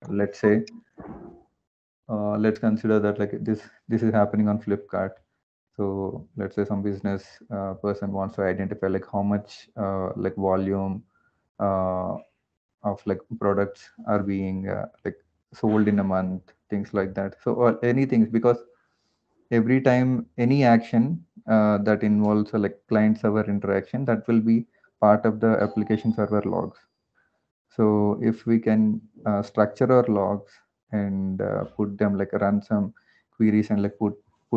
let's say, let's consider that like this is happening on Flipkart. So let's say some business person wants to identify like how much like volume uh, of like products are being like sold in a month, things like that. So or anything, because every time any action that involves a like client server interaction, that will be part of the application server logs. So if we can structure our logs and put them like run some queries and like put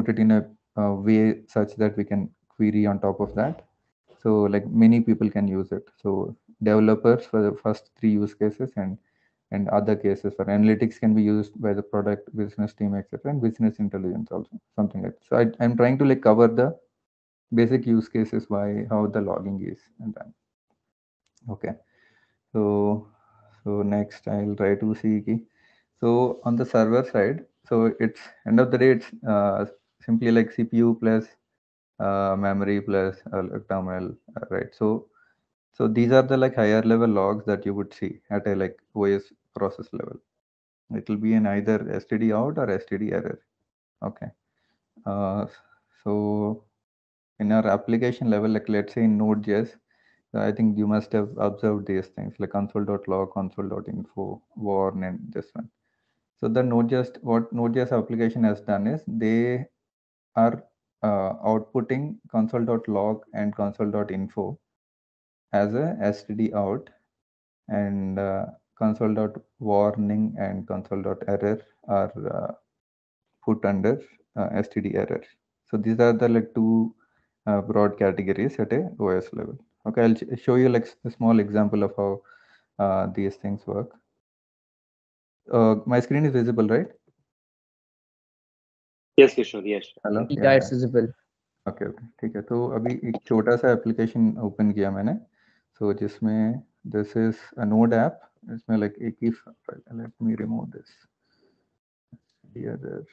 it in a way such that we can query on top of that. So like many people can use it. So developers for the first three use cases, and other cases for analytics can be used by the product business team, etc., and business intelligence also, something like that. So I'm trying to like cover the basic use cases by how the logging is and then. Okay. So, so next I'll try to see key. So on the server side, so it's end of the day, it's simply like CPU plus memory plus like terminal, right? So these are the like higher level logs that you would see at a like OS process level. It will be in either std out or std error. Okay. Uh, so in our application level, like let's say in Node.js, I think you must have observed these things like console.log, console.info, warn, and this one. So the Node.js, what Node.js application has done is they are outputting console.log and console.info as a std out, and console.warning and console.error are put under std error. So these are the like two broad categories at a OS level. Okay, I'll show you like a small example of how these things work. My screen is visible, right? Yes, Kishore, yes. Hello, Yeah, it's visible. Okay okay, ठीक है। तो अभी एक छोटा सा application open किया मैंने, so जिसमें this is a node app, इसमें लाइक एक ही file, let me remove this here.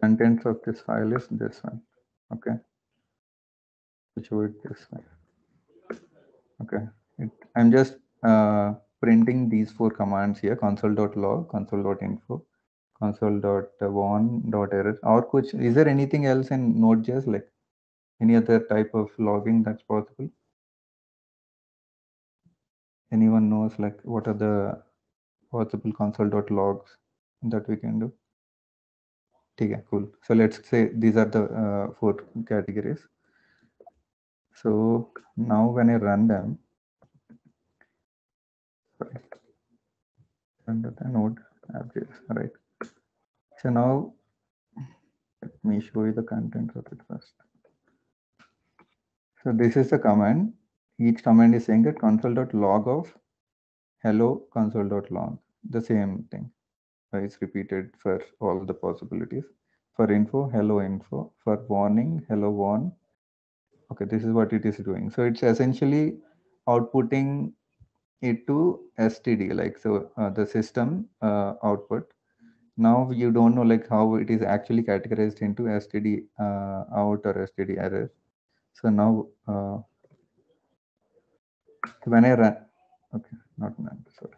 Contents of this file is this one. Okay, show it this way. Okay, I'm just printing these four commands here: console.log, console.info, console.warn.error. Or kuch, is there anything else in Node.js, like any other type of logging that's possible? Anyone knows like what are the possible console.logs that we can do? Okay, cool. So let's say these are the four categories. So now when I run them, under the node app.js, right? So now let me show you the contents of it first. So this is the command. Each command is saying that console.log of hello console.log, the same thing. It's repeated for all the possibilities. For info, hello info. For warning, hello warn. Okay, this is what it is doing. So it's essentially outputting it to std, like so the system output. Now you don't know like how it is actually categorized into std out or std error. So now when I run, okay, not run, sorry,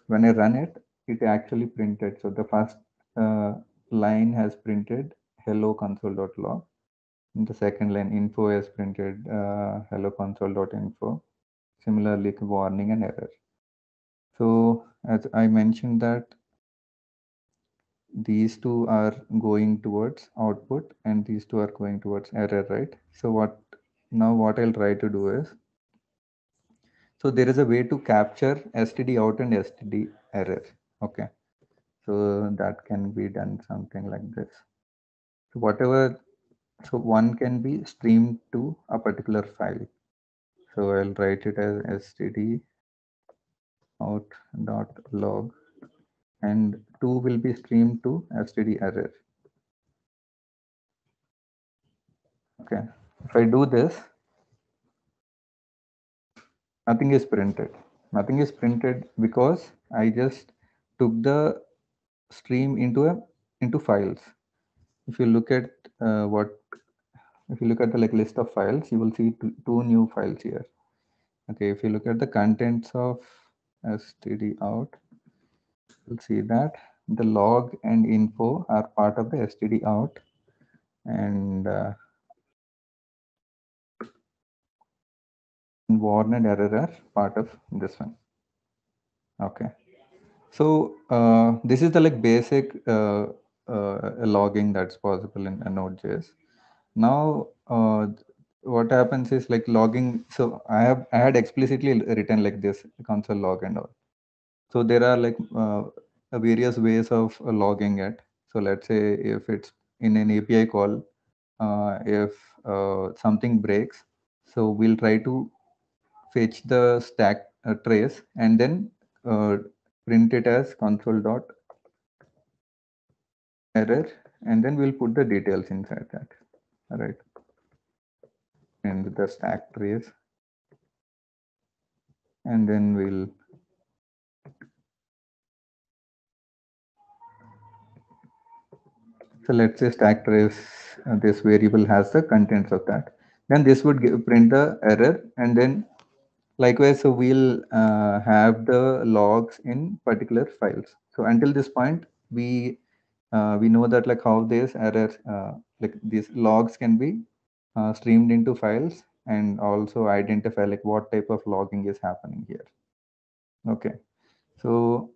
when I run it, it actually printed. So the first line has printed hello console.log. In the second line, info has printed hello console.info. Similarly, warning and error. So as I mentioned that these two are going towards output and these two are going towards error, right? So what I'll try to do is, so there is a way to capture std out and std error. Okay, so that can be done something like this. So whatever, so one can be streamed to a particular file. So I'll write it as std out.log, and 2 will be streamed to std error. Okay, if I do this, nothing is printed. Nothing is printed because I just took the stream into files. If you look at what if you look at the like list of files, you will see two new files here. Okay, if you look at the contents of std out, you'll see that the log and info are part of the std out, and warn and error are part of this one. Okay, so this is the like basic logging that's possible in Node.js. Now, what happens is like logging. So I had explicitly written like this console log and all. So there are like various ways of logging it. So let's say if it's in an API call, if something breaks, so we'll try to fetch the stack trace and then uh, print it as console dot error, and then we'll put the details inside that. All right, and the stack trace, and then we'll, so let's say stack trace, this variable has the contents of that. Then this would print the error, and then likewise, so we'll have the logs in particular files. So until this point, we know that like how this error, like these logs can be streamed into files, and also identify like what type of logging is happening here. Okay, so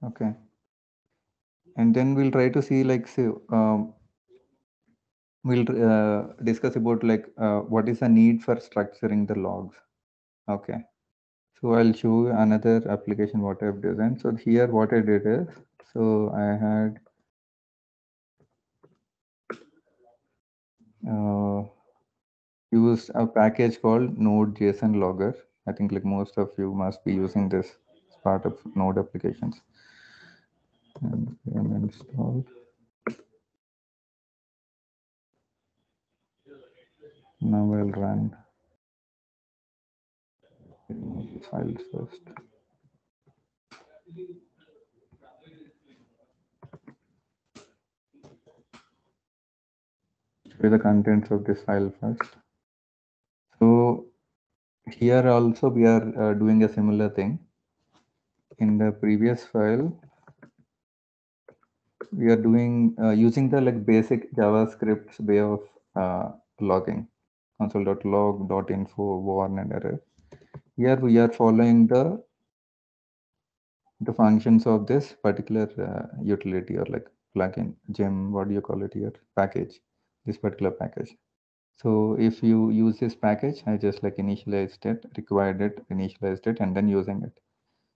okay, and then we'll try to see like, so we'll discuss about like what is the need for structuring the logs. Okay, so I'll show you another application what I've designed. So here what I did is, so I had used a package called Node JSON Logger. I think like most of you must be using this as part of Node applications. And installed. Now I'll run files first. Show the contents of this file first. So here also we are doing a similar thing. In the previous file, we are doing using the like basic JavaScript way of logging, console.log.info warn and error. Here we are following the functions of this particular utility or like plugin, gem, what do you call it here, package, this particular package. So if you use this package, I just like initialized it, required it, initialized it, and then using it.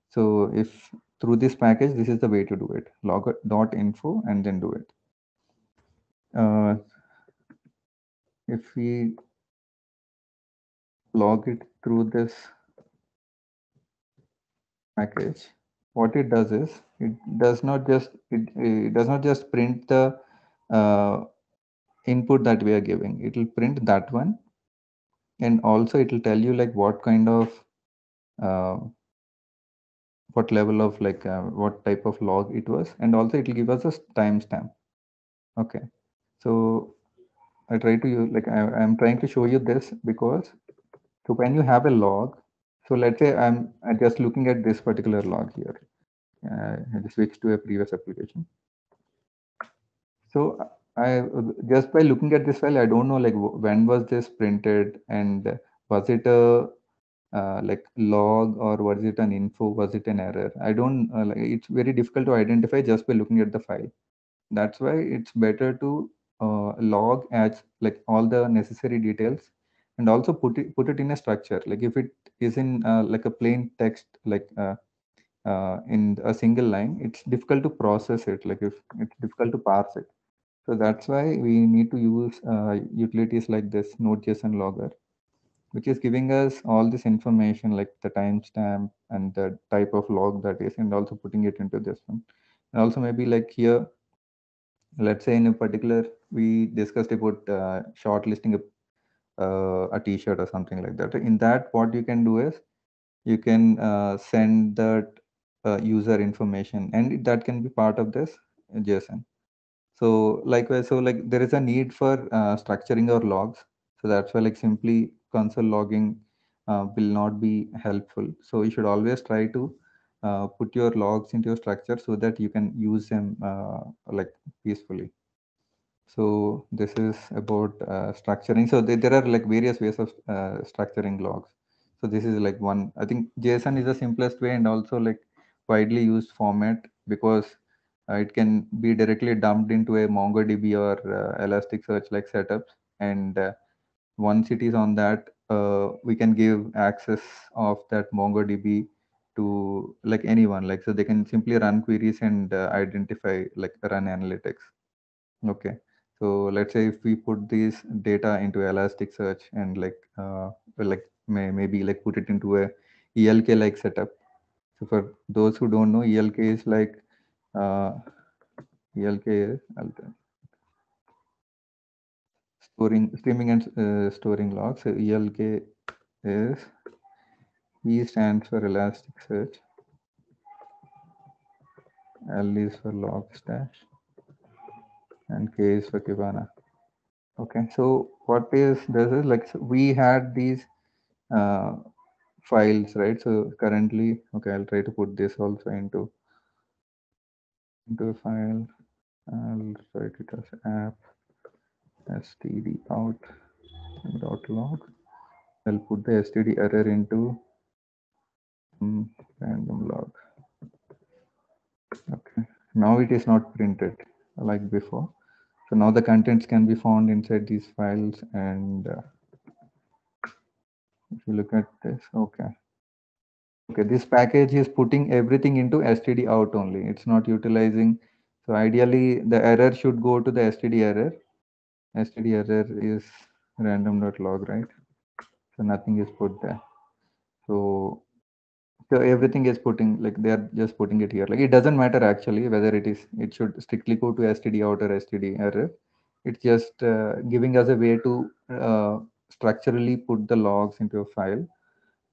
So if through this package, this is the way to do it, log.info and then do it. If we log it through this package, what it does is it does not just print the uh, input that we are giving. It will print that one, and also it will tell you like what kind of uh, what level of like what type of log it was, and also it will give us a timestamp. Okay, so I try to use like I'm trying to show you this because, so when you have a log, so let's say I'm just looking at this particular log here. I just switch to a previous application. So I just by looking at this file, I don't know like when was this printed, and was it a like log, or was it an info, was it an error? I don't like, it's very difficult to identify just by looking at the file. That's why it's better to log as like all the necessary details, and also put it in a structure. Like if it is in like a plain text, like in a single line, it's difficult to process it, like if it's difficult to parse it. So that's why we need to use utilities like this Node.json logger, which is giving us all this information like the timestamp and the type of log that is, and also putting it into this one. And also maybe like here, let's say in a particular, we discussed about shortlisting a t-shirt or something like that. In that, what you can do is you can send that user information, and that can be part of this JSON. So likewise, so like there is a need for structuring our logs. So that's why like simply console logging will not be helpful. So you should always try to put your logs into your structure so that you can use them like peacefully. So this is about structuring. So there are like various ways of structuring logs. So this is like one. I think JSON is the simplest way and also like widely used format because it can be directly dumped into a MongoDB or Elasticsearch like setups. And once it is on that, we can give access of that MongoDB to like anyone. Like so they can simply run queries and identify like run analytics. Okay. So let's say if we put this data into Elasticsearch and maybe like put it into a ELK like setup. So for those who don't know, ELK is like uh, ELK is storing, streaming and storing logs. So ELK is E stands for Elasticsearch, L is for Logstash, and K is for Kibana. Okay. So what is this is like so we had these uh, files, right? So currently, okay, I'll try to put this also into a file. I'll write it as app std out dot log. I'll put the std error into random log. Okay, now it is not printed like before. So now the contents can be found inside these files, and if you look at this, okay. Okay, this package is putting everything into std out only. It's not utilizing. So ideally, the error should go to the std error. Std error is random.log, right? So nothing is put there. So so everything is putting like they are just putting it here. Like it doesn't matter actually whether it should strictly go to std out or std error. It's just giving us a way to structurally put the logs into a file.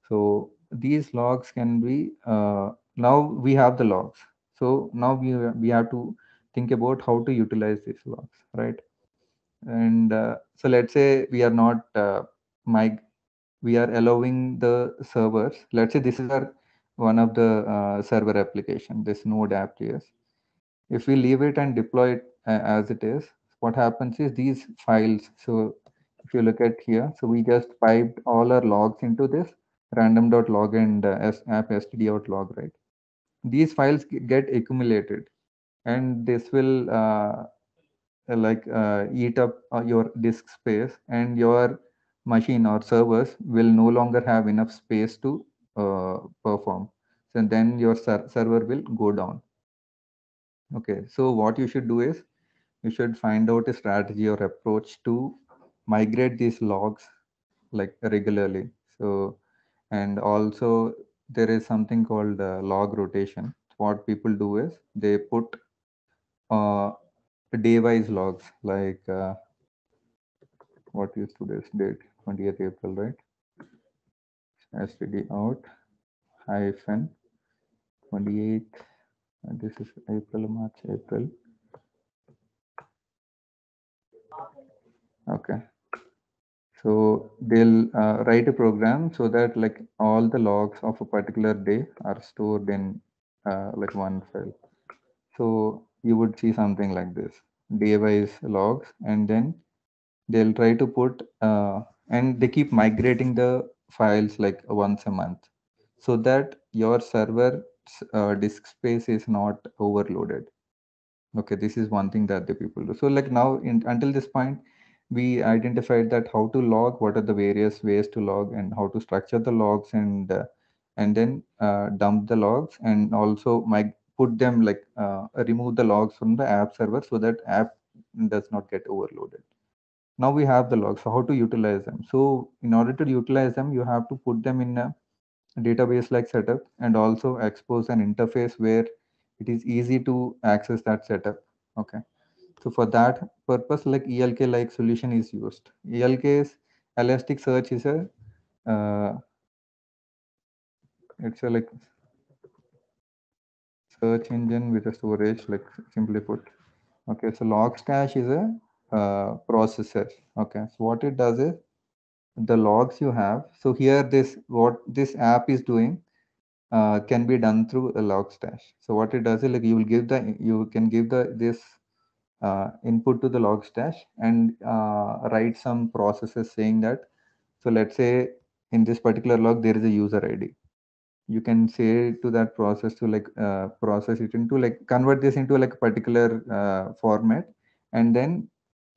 So these logs can be now we have the logs. So now we have to think about how to utilize these logs, right? And so let's say we are not we are allowing the servers. Let's say this is our one of the server application, this node app.js. If we leave it and deploy it as it is, what happens is these files. So if you look at here, so we just piped all our logs into this random.log and app std.out.log, right? These files get accumulated, and this will eat up your disk space, and your machine or servers will no longer have enough space to perform. So then your server will go down. Okay, so what you should do is you should find out a strategy or approach to migrate these logs like regularly. So and also there is something called log rotation. What people do is they put uh, day wise logs like what is today's date, 20th April, right? std out hyphen 28th, this is April, March, April. Okay, so they'll write a program so that like all the logs of a particular day are stored in like one file. So you would see something like this, day wise logs, and then they'll try to put and they keep migrating the files like once a month so that your server disk space is not overloaded. Okay, this is one thing that the people do. So like now until this point we identified that how to log, what are the various ways to log, and how to structure the logs, and then dump the logs, and also put them like remove the logs from the app server so that app does not get overloaded. Now we have the logs, so how to utilize them? So in order to utilize them, you have to put them in a database like setup, and also expose an interface where it is easy to access that setup. Okay, so for that purpose, like ELK like solution is used. ELK is Elasticsearch is a uh, it's a like search engine with a storage, like simply put. Okay, so Logstash is a processor. Okay, so what it does is the logs you have. So here, this what this app is doing can be done through a Logstash. So what it does is like you can give the this input to the Logstash and write some processes saying that. So let's say in this particular log there is a user ID. You can say to that process to like process it into like convert this into like a particular format, and then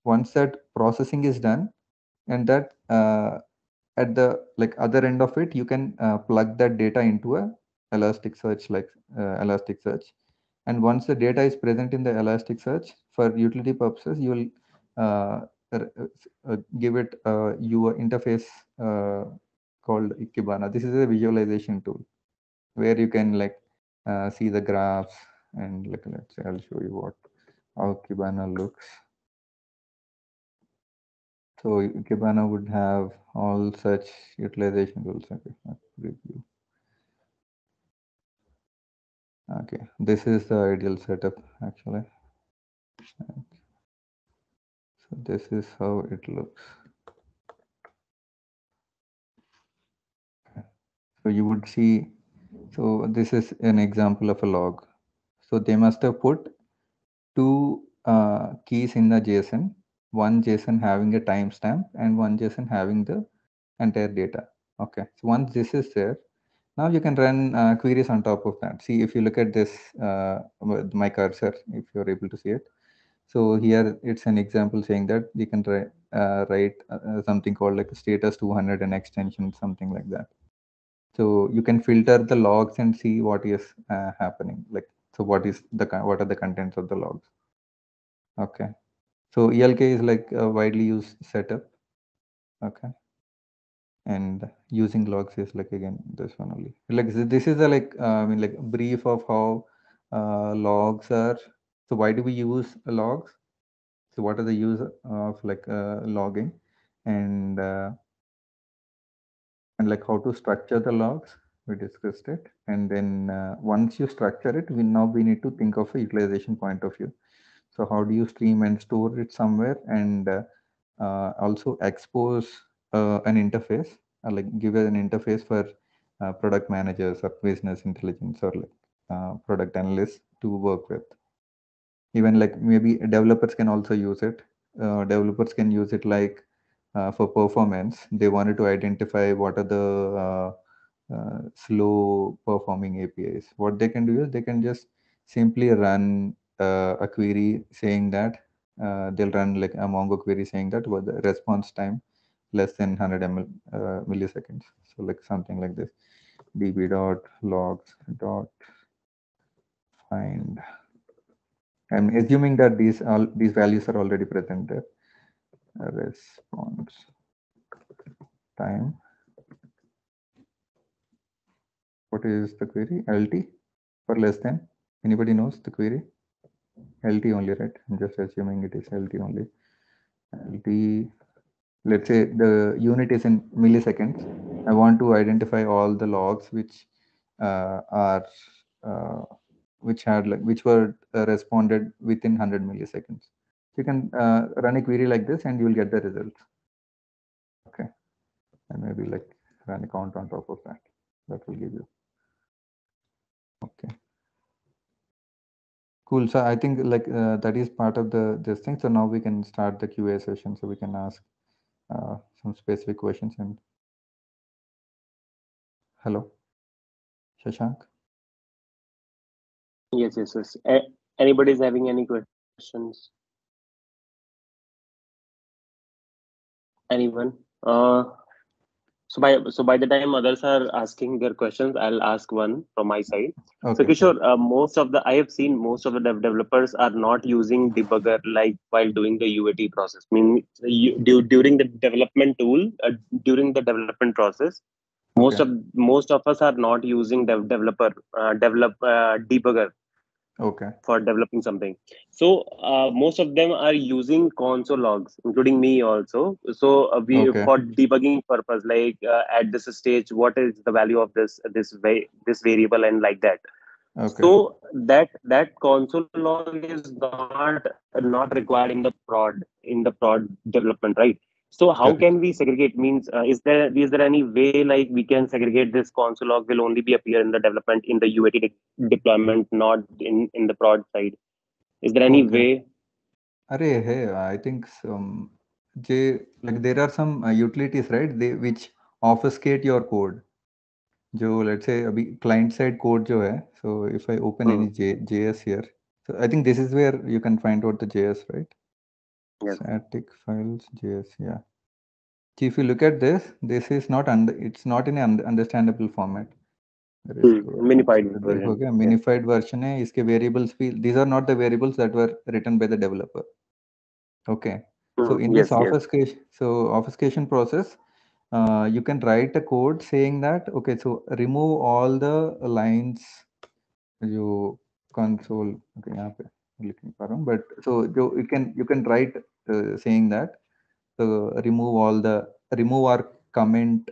once that processing is done, and that at the like other end of it you can plug that data into a Elasticsearch, like Elasticsearch. And once the data is present in the Elasticsearch for utility purposes, you will give it your interface called Kibana. This is a visualization tool where you can like see the graphs, and like let's say I'll show you what how Kibana looks. So Kibana would have all such utilization tools. Okay, review. Okay, this is the ideal setup actually. So this is how it looks. So you would see, so this is an example of a log. So they must have put two keys in the JSON, one JSON having a timestamp and one JSON having the entire data. Okay, so once this is there, now you can run queries on top of that. See, if you look at this, with my cursor, if you're able to see it. So here it's an example saying that you can write something called like status 200 and extension, something like that. So you can filter the logs and see what is happening. Like, so what are the contents of the logs? Okay. So ELK is like a widely used setup. Okay. And using logs is like again this one only. Like this is a like I mean like brief of how logs are. So why do we use logs? So what are the use of like logging, and like how to structure the logs? We discussed it, and then once you structure it, we need to think of a utilization point of view. So how do you stream and store it somewhere, and also expose an interface, like give it an interface for product managers or business intelligence or like product analysts to work with. Even like maybe developers can also use it. Developers can use it like for performance. They wanted to identify what are the slow performing APIs. What they can do is they can just simply run a query saying that they'll run like a Mongo query saying that what the response time less than 100 milliseconds. So like something like this, db dot logs dot find. I'm assuming that these values are already present there. Response time. What is the query? LT for less than. Anybody knows the query? LT only, right? I'm just assuming it is LT only. LT. Let's say the unit is in milliseconds. I want to identify all the logs which are which had like which were responded within 100 milliseconds. You can run a query like this and you will get the results. Okay, and maybe like run a count on top of that. That will give you. Okay, cool. So I think like that is part of the this thing. So now we can start the QA session. So we can ask some specific questions. And hello, Shashank. Yes, yes, yes. Anybody's having any questions? Anyone? So by the time others are asking their questions, I'll ask one from my side. So Okay, sure. Kishore, I have seen most of the developers are not using debugger like while doing the UAT process. I mean, during the development tool, during the development process, Okay. most of us are not using debugger Okay. for developing something. So most of them are using console logs, including me also. So we Okay. for debugging purpose, like at this stage, what is the value of this variable and like that. Okay. So that console log is not required in the prod development, right? So how can Correct. we segregate? Means is there any way like we can segregate this console log will only be appear in the development in the UAT deployment, not in the prod side? Is there any Okay. way? Array, hey, I think some like there are some utilities, right? They which obfuscate your code. जो let's say अभी client side code जो है, so if I open Hmm. any JS here, so I think this is where you can find out the JS, right? Yes. Static files JS, yeah. See, if you look at this, this is not it's not in an understandable format. There is Minified इधर हो version. गया Yes. minified version है, इसके variables भी these are not the variables that were written by the developer. Okay. So in this Yes. Yes. obfuscation process, you can write a code saying that okay, so remove all the lines जो console okay यहाँ पे लिख नहीं पा रहा हूँ but so जो you can write saying that so remove or comment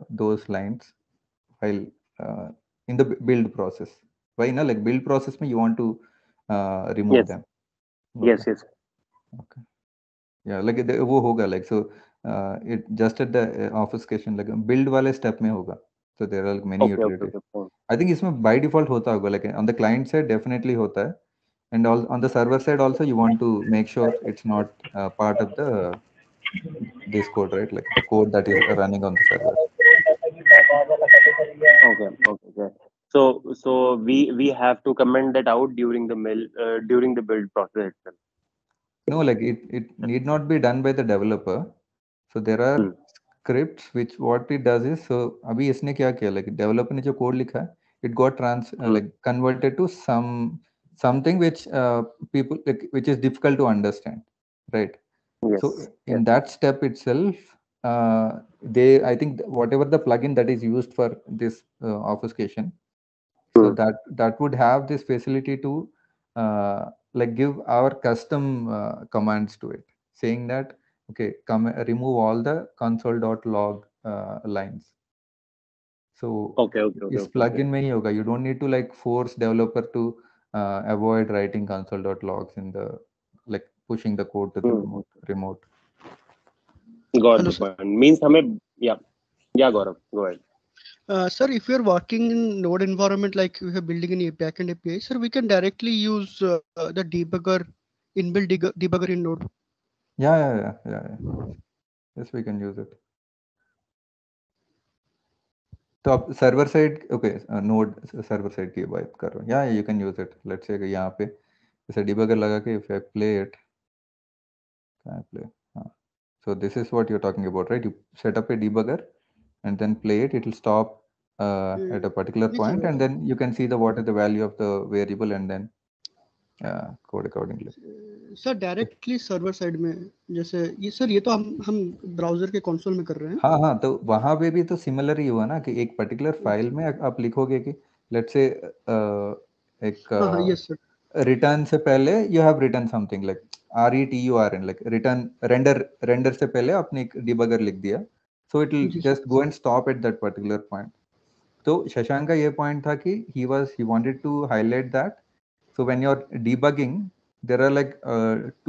those lines while uh, in the build process. Why ना like build process में you want to remove Yes. them. Okay. Yes. Yes. Okay. Yeah, like वो होगा like so it just at the obfuscation like build वाले step में होगा. So there are like many Okay. Okay. utilities. Okay. Fine. I think इसमें by default होता होगा like on the client side definitely होता है and all on the server side also you want to make sure it's not part of the this code, right, like the code that is running on the server. Okay, okay, okay. So we have to comment that out during the build process itself. No, like it need not be done by the developer. So there are Hmm. scripts which what it does is so अभी इसने क्या किया like developer ने जो code लिखा है it got Hmm. like converted to something which people like which is difficult to understand, right? So Yes, in yes. that step itself, they I think whatever the plugin that is used for this obfuscation, so Hmm. that would have this facility to like give our custom commands to it, saying that okay, come remove all the console.log lines. So Okay, okay, okay, इस okay, okay. plugin में ही होगा. You don't need to like force developer to avoid writing console.logs in the like pushing the code to the Hmm. remote. Got Hello, the sir. point. Means हमें yeah, yeah, Gaurav, go ahead. Sir, if you're working in node environment like we are building an backend API, sir, we can directly use the debugger, inbuilt debugger in node. Yeah. Yes, we can use it. तो आप server side okay node server side की बात कर रहे हो या you can use it let's say यहाँ पे जैसे डिबगर लगा के if I play it play हाँ so this is what you're talking about, right? You set up a debugger and then play it. It will stop at a particular नहीं point, and sir, then you can see the what is the value of the variable, and then code accordingly. Sir directly server side में जैसे ये sir ये तो हम browser के console में कर रहे हैं. हाँ तो वहां पे भी तो सिमिलर ही हुआ ना कि एक पर्टिकुलर फाइल में आप लिखोगे कि लेट्स से एक हाँ हाँ यस सर. रिटर्न से पहले you have return something like RETURN like return render से पहले आपने एक डिबगर लिख दिया, सो इट विल जी sir. Just go and stop at that particular point. तो शशांक का ये पॉइंट था कि he wanted to highlight that so when you're debugging, there are like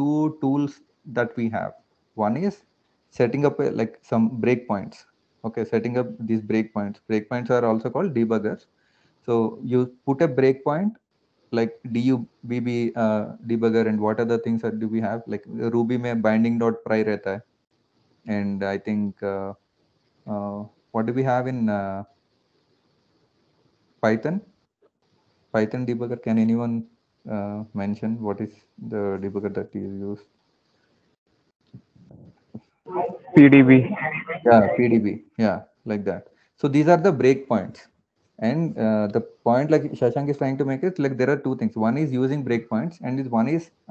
two tools that we have. One is setting up like some breakpoints. Okay, setting up these breakpoints. Breakpoints are also called debuggers. So you put a breakpoint like dubb debugger, and what other things do we have? Like Ruby में binding dot pry रहता है, and I think what do we have in Python? Python debugger. Can anyone mention what is the debugger that you use? PDB. Yeah, PDB. Yeah, like that. So these are the breakpoints. And the point like Shashank is trying to make it like there are two things. One is using breakpoints, and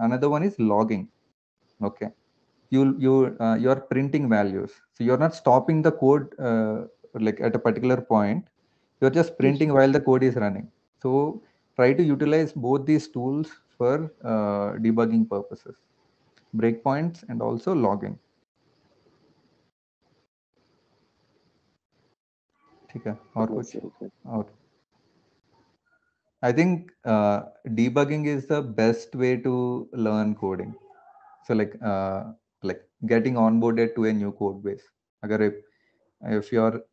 another one is logging. Okay, you're printing values. So you're not stopping the code like at a particular point. You're just जी sir. printing while the code is running. So try to utilize both these tools for debugging purposes, breakpoints and also logging. ठीक है और Yes, कुछ yes, yes. और I think debugging is the best way to learn coding. So like getting onboarded to a new code base. Agar if you're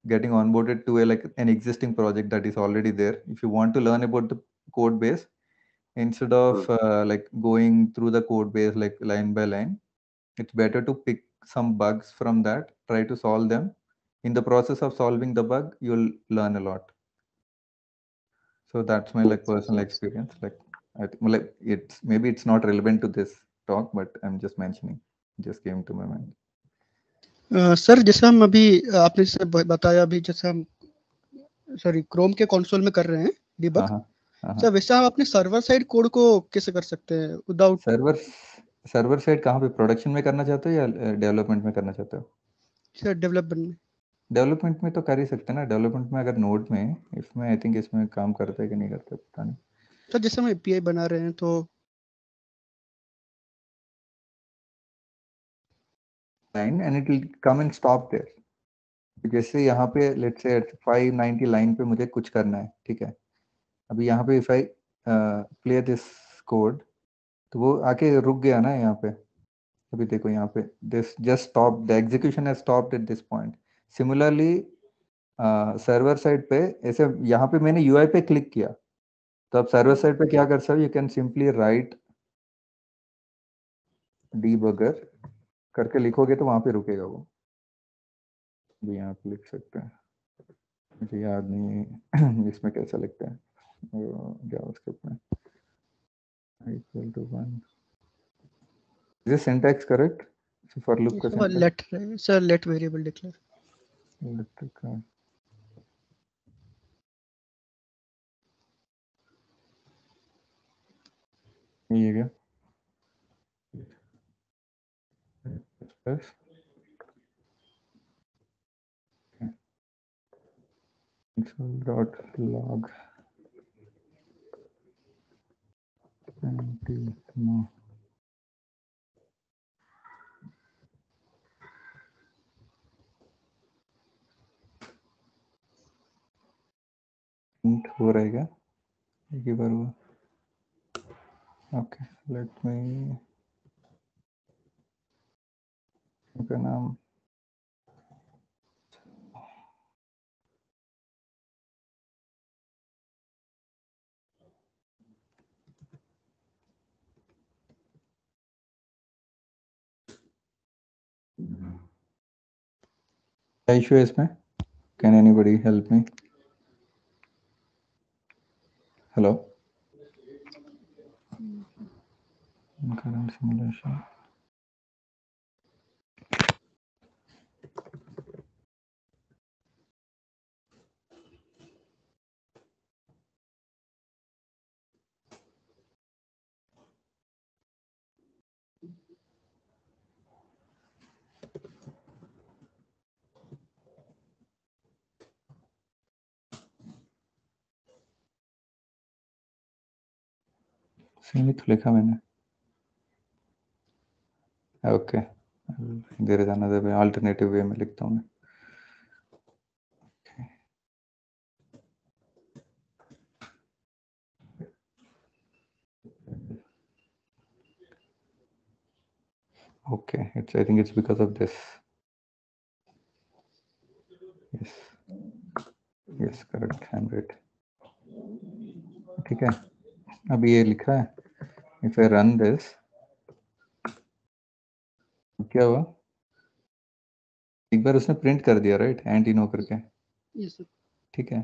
getting onboarded to a like an existing project that is already there, if you want to learn about the code base, instead of like going through the code base like line by line, it's better to pick some bugs from that, try to solve them. In the process of solving the bug, you'll learn a lot. So that's my like personal experience. Like like it's maybe it's not relevant to this talk, but I'm just mentioning. It just came to my mind. Sir जैसे हम अभी आपने से बताया अभी जैसे हम sorry Chrome के कंसोल में कर रहे हैं डिबग सर वैसे हम अपने सर्वर साइड कोड को कैसे कर सकते हैं विदाउट सर्वर साइड कहाँ पे प्रोडक्शन में करना चाहते हो या डेवलपमेंट में करना चाहते हो? सर डेवलपमेंट में तो कर ही सकते हैं ना। डेवलपमेंट में अगर नोड में इसमें आई थिंक इसमें काम करता है कि नहीं करता पता नहीं। सर जैसे हम एपीआई बना रहे हैं तो line and it will come and stop there. जैसे यहाँ पे लेट्स से 590 लाइन पे मुझे कुछ करना है, ठीक है। अभी यहाँ पे if I play this code तो वो आके रुक गया ना यहाँ पे। अभी देखो यहाँ पे this just stop, the execution has stopped at this point. Similarly server side पे ऐसे यहाँ पे मैंने यूआई पे क्लिक किया तो अब सर्वर साइड पे क्या कर सकते हो, you can simply write debugger करके लिखोगे तो वहां पे रुकेगा वो। भी यहाँ पे लिख सकते हैं, मुझे याद नहीं इसमें कैसा लिखता है जावास्क्रिप्ट में। Equal to 1 is this syntax correct? So for loop का सिंटैक्स लेट वेरिएबल डिक्लेयर ये क्या डॉट लॉग Antino हो रहेगा एक ही बार हुआ। ओके लेट मी का नाम क्या इशू है इसमें? Can anybody help me? Hello current simulation सीमित लिखा मैंने। Okay there is another way, alternative way में लिखता हूँ मैं। Okay, it's I think it's because of this. Yes correct, I'm right. ठीक है, अभी ये लिखा है if I run this क्या हुआ, एक बार उसने प्रिंट कर दिया राइट एंटीनो करके, ठीक है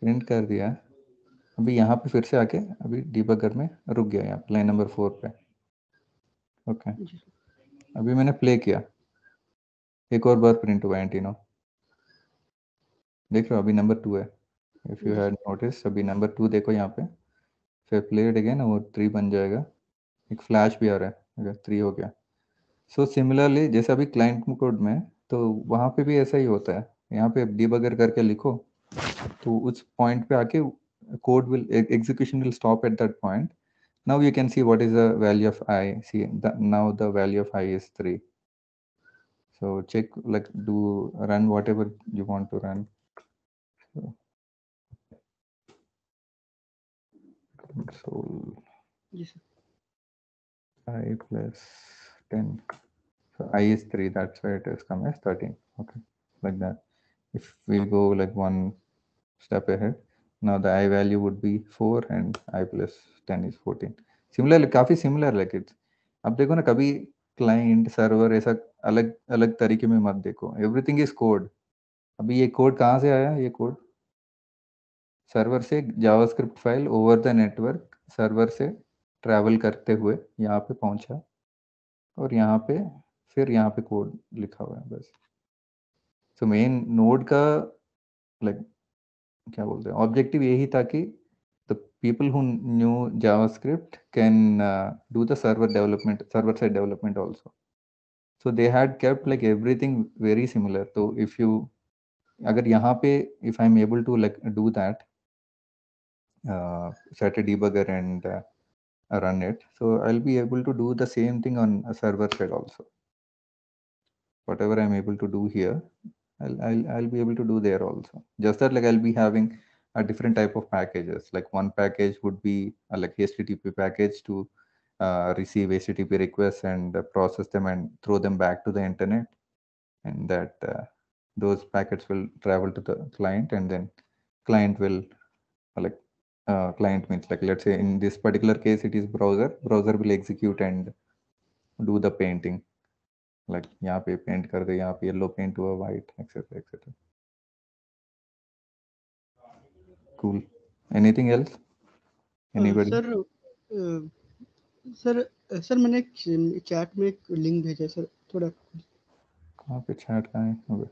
प्रिंट कर दिया। अभी यहाँ पे फिर से आके अभी डिबगर में रुक गया यहाँ लाइन नंबर 4 पे। ओके अभी मैंने प्ले किया, एक और बार प्रिंट हुआ एंटीनो, देख रहे हो अभी नंबर 2 है। इफ यू हैड नोटिस अभी नंबर 2 देखो यहाँ पे, फिर प्लेड अगेन वो 3 बन जाएगा, एक फ्लैश भी आ रहा है अगर 3 हो गया। सो सिमिलरली जैसे अभी क्लाइंट कोड में तो वहाँ पे भी ऐसा ही होता है, यहाँ पे डिबगर करके लिखो तो उस पॉइंट पे आके code will execution will stop at that point. Now you can see what is the value of I, see now the value of I is 3। so check like do run whatever you want to run। so console जी sir. I plus 10. So I is 3, that's why it is come as 13. Okay, like that. If we go like one step ahead, now the I value would be 4 and I plus 10 is 14. Similarly, काफी similar like it's. अब देखो ना, कभी client server ऐसा अलग अलग तरीके में मत देखो. Everything is code. अभी ये कोड कहाँ से आया? ये कोड सर्वर से JavaScript file over the network server से ट्रैवल करते हुए यहाँ पे पहुंचा और यहाँ पे फिर यहाँ पे कोड लिखा हुआ है बस. सो मेन नोड का लाइक क्या बोलते हैं ऑब्जेक्टिव यही था कि the people who knew JavaScript can do the server development, server side development also. So they had kept like everything very similar. तो इफ यू अगर यहाँ पे if I am able to like do that set a debugger and run it, so I'll be able to do the same thing on a server side also. Whatever I'm able to do here, I'll be able to do there also. Just that like I'll be having a different type of packages. Like one package would be like HTTP package to receive HTTP requests and process them and throw them back to the internet, and that those packets will travel to the client, and then client will like client means like let's say in this particular case it is browser will execute and do the painting, like यहाँ पे paint कर दे, यहाँ पे yellow paint हुआ white etc etc. Cool. Anything else? Anybody? Sir मैंने chat में एक link भेजा है सर, थोड़ा कहाँ पे चैट का है? अबे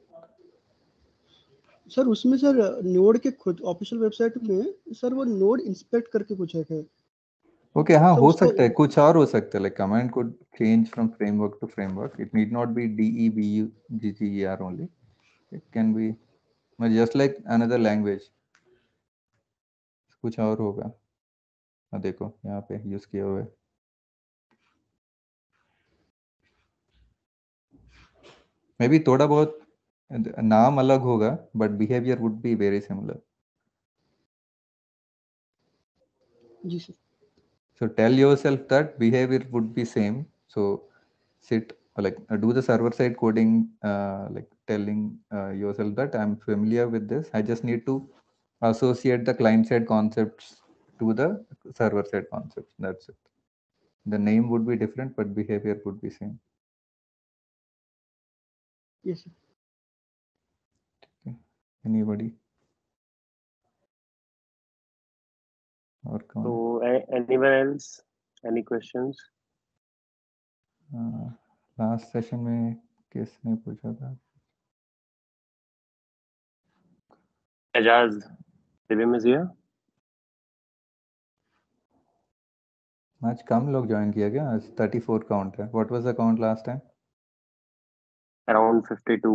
सर उसमें सर नोड के खुद ऑफिशियल वेबसाइट में सर वो नोड इंस्पेक्ट करके कुछ है. ओके हाँ, तो हो उसको सकता है, कुछ और हो सकता है. Like command could change from framework to framework. It need not be DEBUGGER only. It can be just like another language. कुछ और होगा. देखो यहाँ पे यूज किया हुआ है. मे बी थोड़ा बहुत नाम अलग होगा but behaviour would be very similar. जी sir. So tell yourself that behavior would be same. So sit like do the server side coding, like telling yourself that I'm familiar with this. I just need to associate the client side concepts to the server side concepts. That's it. The name would be different, but behavior would be same. Yes, sir. Okay. Anybody? Or So anyone else? Any questions? Last session में किसने पूछा था? Ajaz, Divim is here. आज कम लोग join किया क्या? आज 34 count है. What was the count last time? Around 52.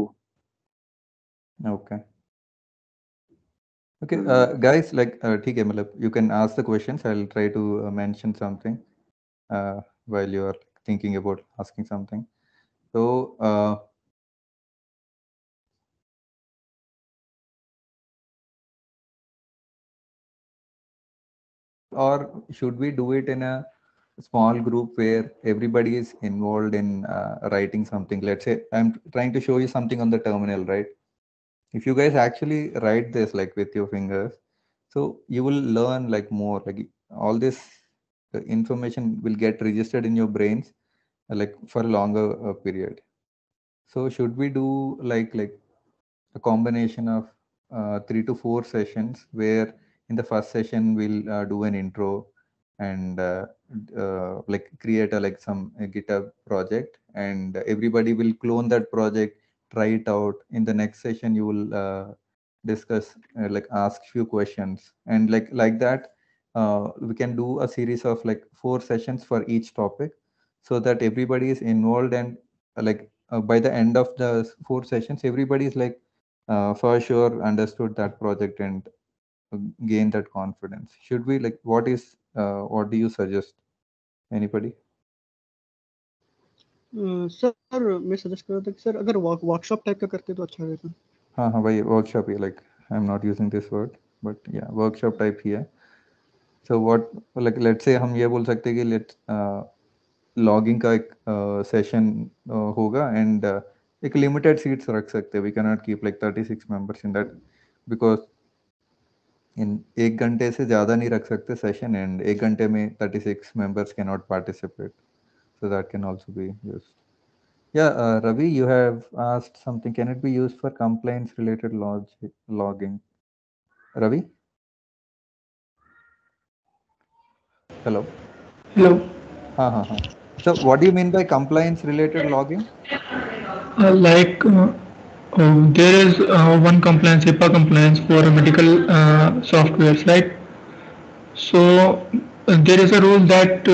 Okay. Okay, guys, like ठीक है, मतलब you can ask the questions. I'll try to mention something while you are thinking about asking something. So or should we do it in a small group where everybody is involved in writing something? Let's say I'm trying to show you something on the terminal, right? If you guys actually write this like with your fingers, so you will learn like more, like all this information will get registered in your brains like for a longer period. So should we do like a combination of 3 to 4 sessions where in the first session we'll do an intro and like create a like some a GitHub project, and everybody will clone that project, try it out. In the next session you will discuss like ask few questions, and like that we can do a series of like 4 sessions for each topic so that everybody is involved, and by the end of the 4 sessions everybody is like for sure understood that project and gain that confidence. Should we like what do you suggest? Anybody? Sir मैं suggest कर रहा था कि sir अगर workshop type का करते तो अच्छा रहता. हाँ भाई, workshop he, like I'm not using this word but yeah, workshop type ही है. So what, like let's say हम ये बोल सकते हैं कि लॉगिंग का एक सेशन होगा एंड एक लिमिटेड सीट्स रख सकते हैं. We can not keep like 36 members in that because in 1 घंटे से ज़्यादा नहीं रख सकते सेशन एंड 1 घंटे में 36 members can not participate. So that can also be used. Yeah, Ravi, you have asked something. Can it be used for compliance related logging? Ravi? Hello? Hello. So what do you mean by compliance related logging? There is one compliance, HIPAA compliance for medical softwares, right? So there is a rule that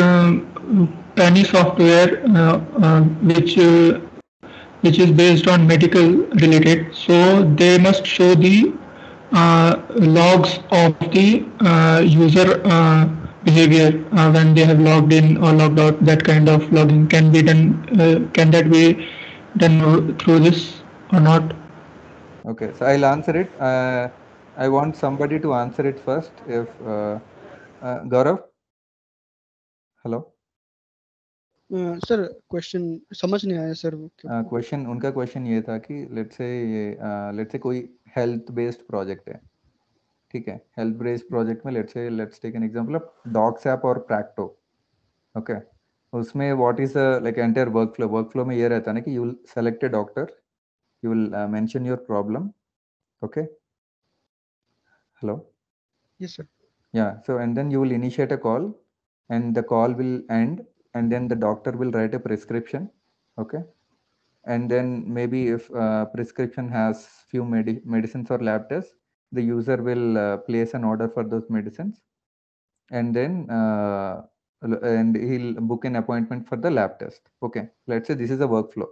any software which is based on medical related, so they must show the logs of the user behavior when they have logged in or logged out. That kind of logging can be done. Can that be done through this or not? Okay, so I'll answer it. I want somebody to answer it first. If Gaurav? Hello? Sir question समझ नहीं आया sir. Question उनका question ये था कि let's say कोई health based project है, ठीक है. हेल्थ बेस्ड प्रोजेक्ट में let's take an example of docs app और प्रैक्टो. ओके, उसमें what is like entire workflow में ये रहता है ना कि you will select a doctor, you will mention your problem. Okay, hello? Yes sir. Yeah, so and then you will initiate a call and the call will end and then the doctor will write a prescription. Okay, and then maybe if prescription has few medicines or lab tests, the user will place an order for those medicines and then and he'll book an appointment for the lab test. Okay, let's say this is a workflow.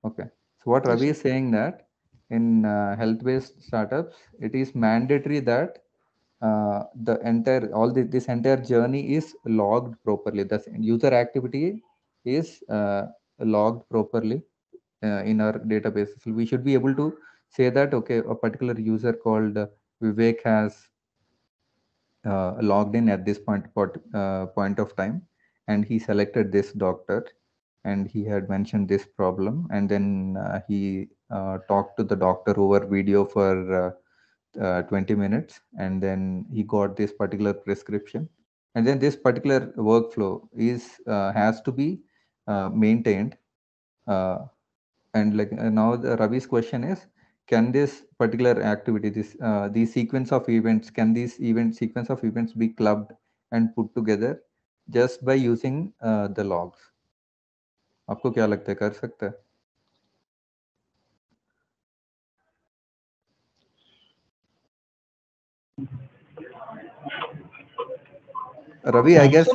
Okay, so what Ravi is saying that in health-based startups, it is mandatory that the entire this entire journey is logged properly. The user activity is logged properly in our database. So we should be able to say that okay, a particular user called Vivek has logged in at this point of time, and he selected this doctor, and he had mentioned this problem, and then he talked to the doctor over video for 20 minutes, and then he got this particular prescription, and then this particular workflow is has to be maintained. And like now the Ravi's question is, can this particular activity, these sequence of events, can these sequence of events be clubbed and put together just by using the logs? आपको क्या लगता है, कर सकता है? Ravi, I guess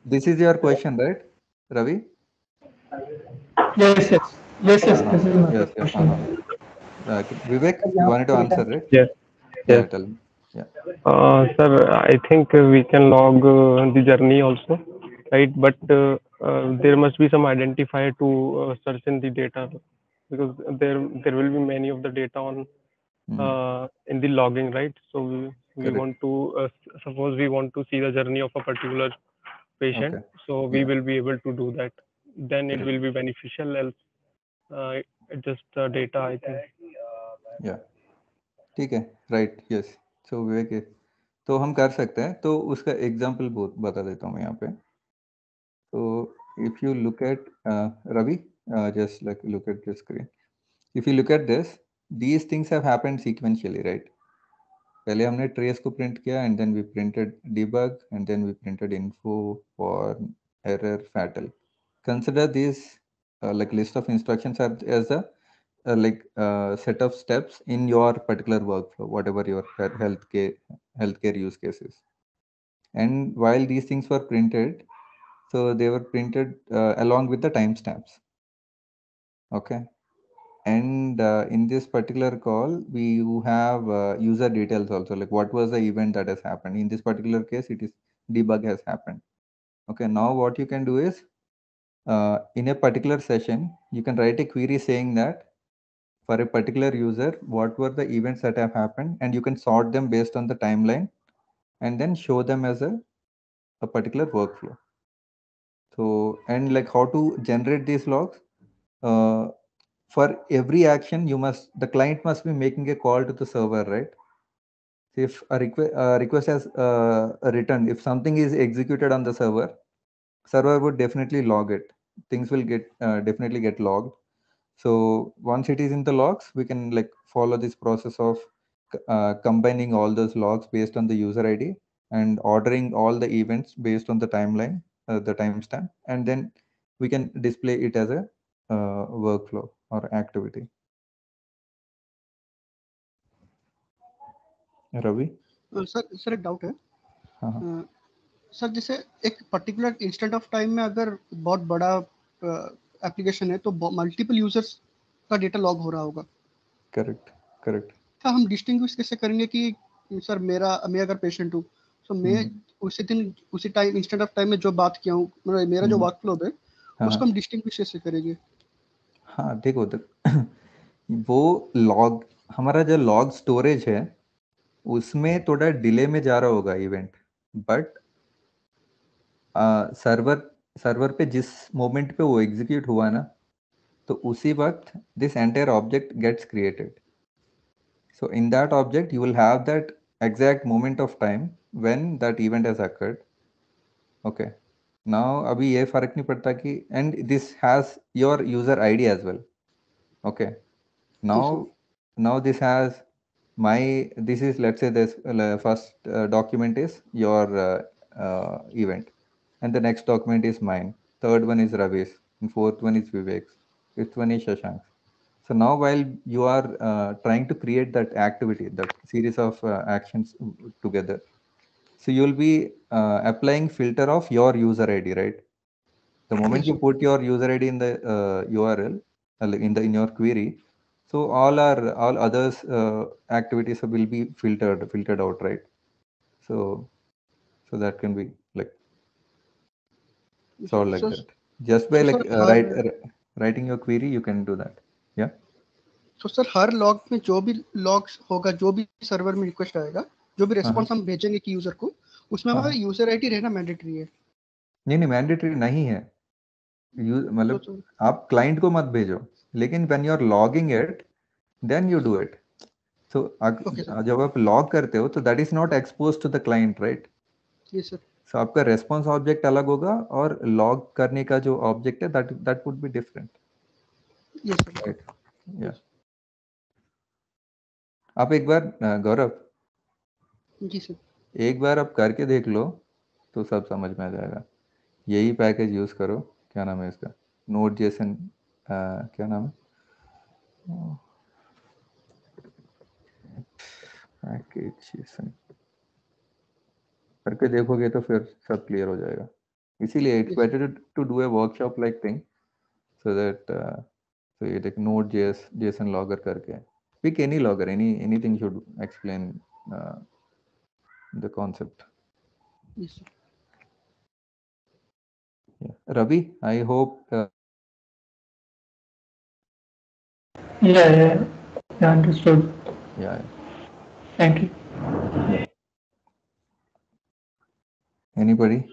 this is your question, right, Ravi? Yes. This is my Yes. question. Vivek, you wanted to answer, right? Yes. Yeah, tell me. Yeah. Sir, I think we can log the journey also, right? But there must be some identifier to search in the data, because there will be many of the data on in the logging, right? So we want to suppose we want to see the journey of a particular patient, Okay. so we will be able to do that. Then it will be beneficial. Else, just data, I think. Yeah. ठीक है, right. Yes, सो विवेक, तो हम कर सकते हैं. तो उसका example बता देता हूँ मैं यहाँ पे. तो if you look at Ravi, just like look at the screen. If you look at this, these things have happened sequentially, right? पहले हमने trace को print किया and then we printed debug and then we printed info for error fatal. Consider these like list of instructions as a set of steps in your particular workflow, whatever your healthcare use cases. And while these things were printed, so they were printed along with the timestamps. Okay. And in this particular call, we have user details also, like what was the event that has happened. In this particular case, it is debug has happened. Okay. Now what you can do is in a particular session, you can write a query saying that for a particular user, what were the events that have happened, and you can sort them based on the timeline and then show them as a particular workflow. So, and like how to generate these logs, for every action, the client must be making a call to the server, right? So if request has returned, if something is executed on the server would definitely log it. Things will get definitely get logged. So once it is in the logs, we can like follow this process of combining all those logs based on the user ID and ordering all the events based on the timeline, the timestamp, and then we can display it as a workflow or activity. Ravi? Sir एक doubt है हाँ sir, जैसे एक particular instant of time में अगर बहुत बड़ा application है तो मल्टीपल यूजर्स का डेटा लॉग हो रहा होगा. Correct correct. हाँ, हम डिस्टिंग्विश कैसे करेंगे कि सर मैं अगर पेशेंट हूँ तो मैं उसी दिन उसी टाइम इंस्टेंट ऑफ टाइम में जो बात किया हूँ, मेरा जो वर्कफ्लो है उसको हम डिस्टिंग्विश कैसे करेंगे? हाँ देखो वो लॉग, हमारा जो लॉग स्टोरेज है उसमें थोड़ा डिले में जा रहा होगा इवेंट, बट सर्वर पे जिस मोमेंट पे वो एग्जीक्यूट हुआ ना, तो उसी वक्त this entire object gets created. So in that object you will have that exact moment of time when that event has occurred. Okay, now अभी ये फर्क नहीं पड़ता कि, and this has your user ID as well. Okay, now this has this is, let's say, this first document is your event, and the next document is mine, third one is Ravi's, and fourth one is Vivek's, fifth one is Shashank. So now while you are trying to create that activity, that series of actions together, so you'll be applying filter of your user ID, right? The moment you put your user ID in the URL in your query, so all others activities will be filtered out, right? So that can be like solved like that. Just by like writing your query, you can do that. Yeah. तो sir हर log में जो भी logs होगा, जो भी server में request आएगा, जो भी रिस्पांस हम भेजेंगे कि यूजर को, उसमें हमारा यूजर आईडी रहना मैंडेटरी है? नहीं मैंडेटरी नहीं है. मतलब आप क्लाइंट को मत भेजो, लेकिन when you are logging it then you do it. So जब आप लॉग करते हो तो that is not expose to the client, right? Yes sir. So आपका रेस्पॉन्स ऑब्जेक्ट अलग होगा और लॉग करने का जो ऑब्जेक्ट है that would be different. Yes sir. Right. या आप एक बार गौरव, जी सर, एक बार आप करके देख लो तो सब समझ में आ जाएगा. यही पैकेज यूज करो, क्या नाम है इसका, नोट जेसन, क्या नाम है पैकेज जेसन, करके देखोगे तो फिर सब क्लियर हो जाएगा. इसीलिए it's better to do a workshop like thing, so that so ये देख नोट जेसन लॉगर करके, pick any logger, anything should explain the concept. yes sir. Yeah. Ravi, I hope yeah, understood. Yeah. Thank you. Yeah. Anybody?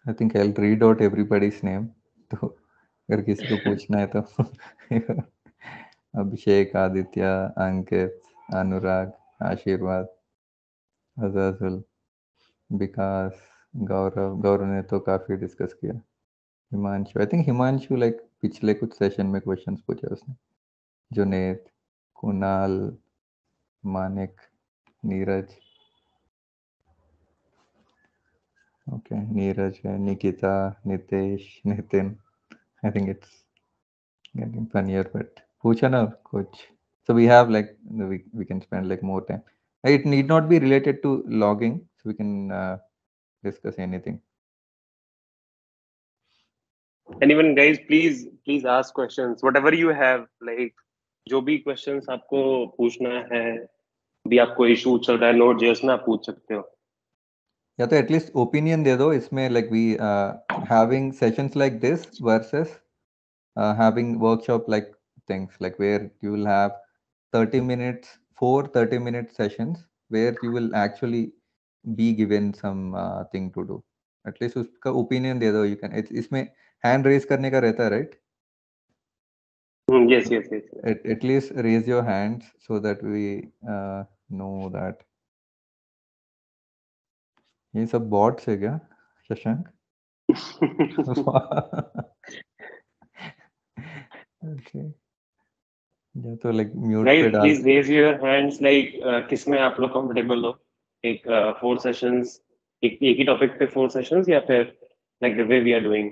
I think I'll read out everybody's name. तो अगर किसी को पूछना है तो अभिषेक, आदित्य, अंकित, अनुराग, आशीर्वाद, अजाजुल, विकास, गौरव ने तो काफी डिस्कस किया. Himanshu, I think Himanshu like पिछले कुछ सेशन में क्वेश्चंस पूछे उसने. जुनेद, कुणाल, मानिक, नीरज, ओके नीरज है, Nikita, Nitesh, Nitin. I think it's getting funnier, but पूछा ना कुछ. So we have like we can spend like more time. It need not be related to logging, so we can discuss anything. Anyone guys, please ask questions, whatever you have, like जो भी questions आपको पूछना है, भी आपको issue चल रहा है Node.js में, आप पूछ सकते हो। या तो एटलीस्ट ओपिनियन दे दो इसमें, like we having sessions like this versus having workshop like things, like where you will have 30 minutes, 30-minute sessions where you will actually be given some thing to do. At least उसका opinion दे दो, you can, इसमें hand raise करने का रहता है, right? Yes, yes, yes, yes. At least raise your hands so that we know that. ये सब बॉट्स है क्या शशांक? Okay. या तो लाइक म्यूट पे Guys, डाल। please raise your hands, like किसमें आप लोग कंफर्टेबल हो, एक 4 सेशंस, एक ही टॉपिक पे 4 सेशंस, या फिर like the way we are doing.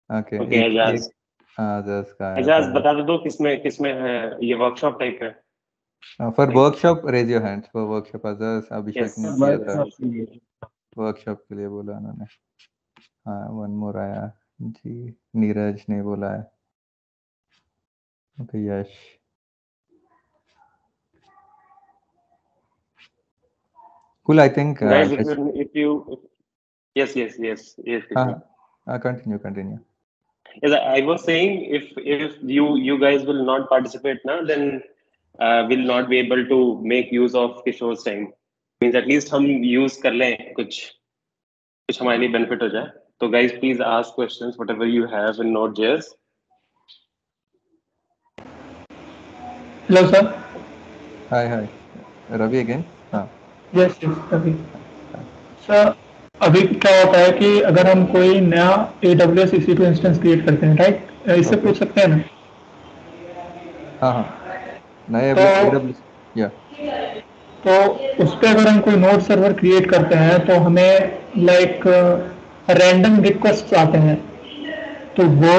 Okay, Okay, Ajaz. Ajaz का आया Ajaz, था। बता दो किसमें है, ये वर्कशॉप टाइप है। For workshop, raise your hands. For workshop, Ajaz अभिषेक ने किया था। वर्कशॉप के लिए बोला उन्होंने। हाँ, वन मोर आया जी, नीरज ने बोला है। Okay, Yash. Cool, I think. Guys, if you yes. Continue. Yes, I was saying, if you guys will not participate now, then we'll not be able to make use of Kishore's time. Means at least हम use कर लें, कुछ हमारे लिए benefit हो जाए। तो guys, please ask questions, whatever you have in Node.js. Hello, sir. Hi. Ravi again. हाँ। Yes, Ravi. Sir, अभी क्या होता है कि अगर हम कोई नया AWS EC2 इंस्टेंस क्रिएट करते हैं, राइट, इससे पूछ सकते हैं ना? हाँ, नया AWS, या तो उस पर अगर हम कोई नोड सर्वर क्रिएट करते हैं तो हमें लाइक रैंडम रिक्वेस्ट आते हैं, तो वो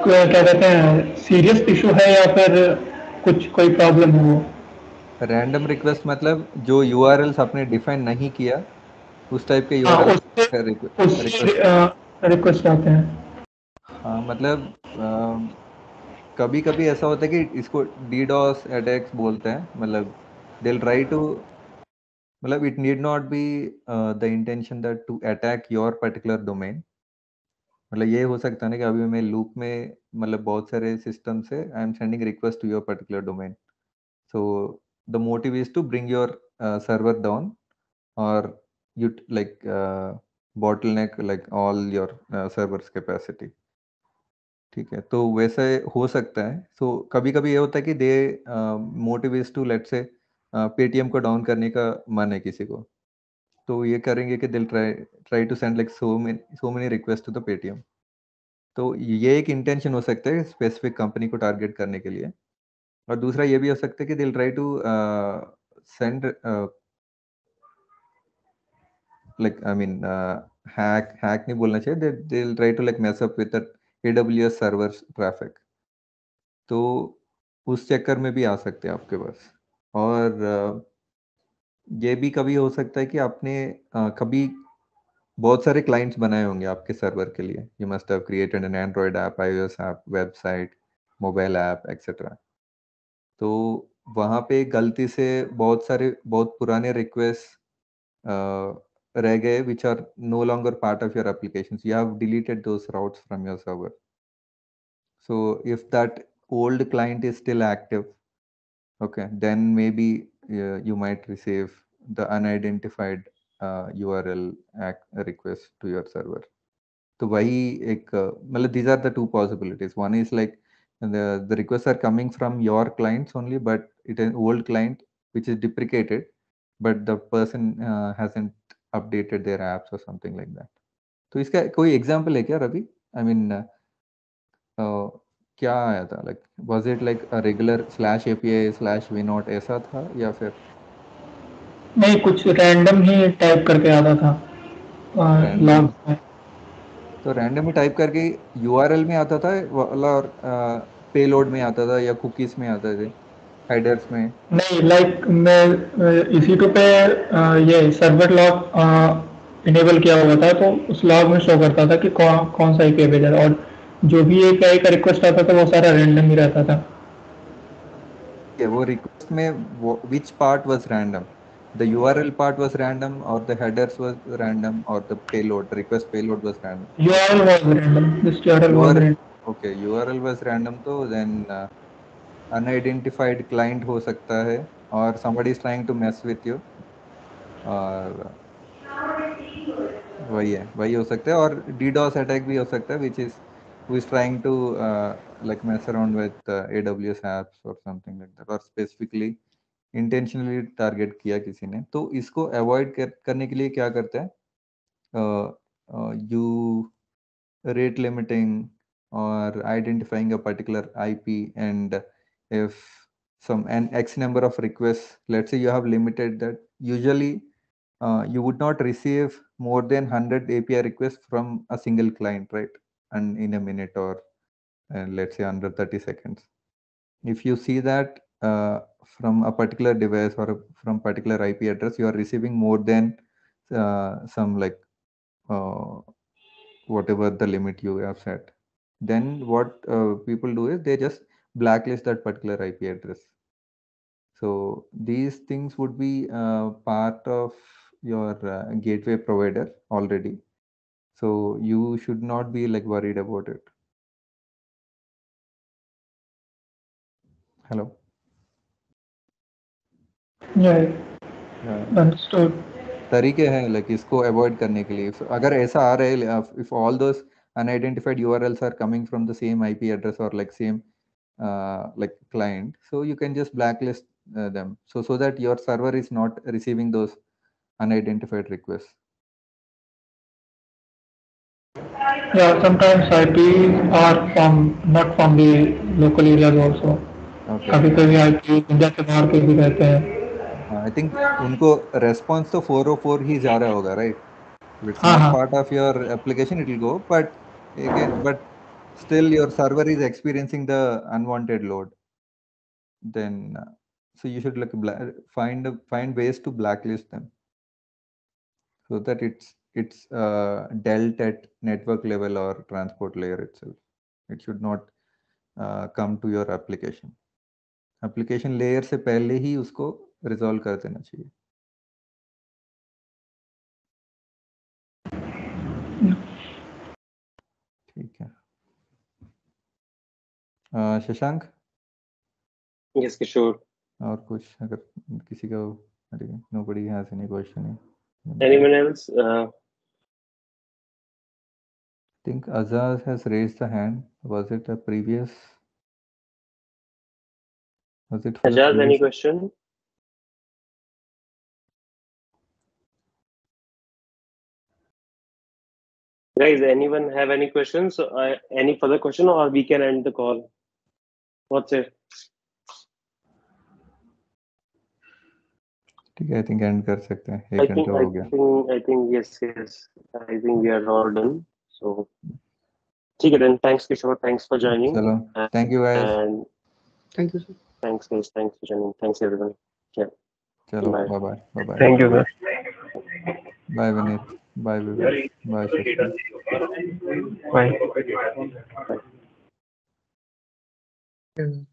क्या कहते हैं, सीरियस इशू है या फिर कोई प्रॉब्लम है? वो रैंडम रिक्वेस्ट मतलब जो URLs आपने डिफाइन नहीं किया उस टाइप के URL रिक्वेस्ट आते हैं। हाँ, मतलब कभी कभी ऐसा होता है कि इसको DDoS अटैक्स बोलते हैं। मतलब they'll try to, मतलब it need not be the intention that to attack your particular domain। मतलब ये हो सकता है ना कि अभी मैं लूप में, मतलब बहुत सारे सिस्टम से I am sending request to your particular domain, so the motive is to bring your server down और you like bottleneck like all your servers capacity। ठीक है, तो वैसे हो सकता है। सो कभी कभी ये होता है कि they motive is to, let's say Paytm को डाउन करने का मन है किसी को, तो ये करेंगे कि they'll try to send like so many request to the Paytm. तो ये एक इंटेंशन हो सकता है स्पेसिफिक कंपनी को टारगेट करने के लिए। और दूसरा ये भी हो सकता है कि they'll try to send like I mean hack नहीं बोलना चाहिए, they'll try to like mess up with the AWS servers traffic। तो उस चक्कर में भी आ सकते हैं आपके पास। और ये भी कभी हो सकता है कि आपने कभी बहुत सारे क्लाइंट्स बनाए होंगे आपके सर्वर के लिए। You must have created an Android app, iOS app, website, mobile app etcetera. तो वहाँ पे गलती से बहुत पुराने रिक्वेस्ट रह गए which are no longer part of your applications. You have deleted those routes from your server. So if that old client is still active, okay, then maybe you might receive the unidentified URL request to your server। तो वही एक मतलब these are the two possibilities. One is like the requests are coming from your clients only, but it is an old client which is deprecated, but the person hasn't updated their apps or something like that। तो इसका कोई example है क्या Ravi? I mean क्या आया था, like was it like a regular /API/vnode ऐसा था या फिर नहीं, कुछ रैंडम ही टाइप करके आता था रैंडम? लॉग में। तो रैंडम ही टाइप करके URL में आता था वाला, और पेलोड में आता था या कुकीज में आता थे, हेडर्स में? नहीं, लाइक मैं EC2 पे ये सर्वर लॉग इनेबल किया हुआ था, तो उस लॉग में शो करता था कि कौन सा API भेजा था, और जो भी API का रिक्वेस्ट आता था वो सारा रैंडम ही रहता था। वो request में which part was random? The URL part was random, or the headers was random, or the payload, request payload was random? URL was random. This URL was random. Okay, URL was random, तो then unidentified client हो सकता है, or somebody is trying to mess with you, और वही हो सकता है, और DDoS attack भी हो सकता है, which is who is trying to like mess around with AWS apps or something like that, or specifically intentionally target किया किसी ने. तो इसको avoid करने के लिए क्या करते हैं? You rate limiting or identifying a particular IP, and if an X number of requests, let's say you have limited that, usually you would not receive more than 100 API requests from a single client, right? And in a minute, or let's say under 30 seconds. If you see that from a particular device or from particular IP address, you are receiving more than some like whatever the limit you have set, then what people do is they just blacklist that particular IP address. So these things would be part of your gateway provider already. So you should not be like worried about it. Hello. Yeah. Understood. तरीके हैं like इसको avoid करने के लिए. अगर ऐसा आ रहा है, if all those unidentified URLs are coming from the same IP address or like same like client, so you can just blacklist them, so that your server is not receiving those unidentified requests. Yeah, sometimes IPs are not from the local areas also. कभी-कभी IP India से बाहर के भी रहते हैं. I think उनको response तो 404 ही जा रहा होगा, right? If it's not part of your application, it will go. But again, still your server is experiencing the unwanted load. Then, so you should like find ways to blacklist them, so that it's dealt at network level or transport layer itself. It should not come to your application. Application layer से पहले ही उसको resolve कर देना चाहिए. ठीक है. Shashank. Yes, Kishore. और कुछ अगर किसी का, nobody has any question. Anyone else? I think Azaz has raised the hand. Was it a previous? Was it for Azaz, any question? Guys, anyone have any questions? Any further question, or we can end the call? What's it? ठीक है, I think end कर सकते हैं. I think yes. I think we are all done. So, ठीक है then. Thanks, Kishore. Thanks for joining. चलो. Thank you guys. And thank you, sir. Thanks guys. Thanks for joining. Thanks everyone. Yeah. चलो. Bye. Thank you, sir. Bye Vineet. Bye Vivek. Bye Shashant. Bye. Bye.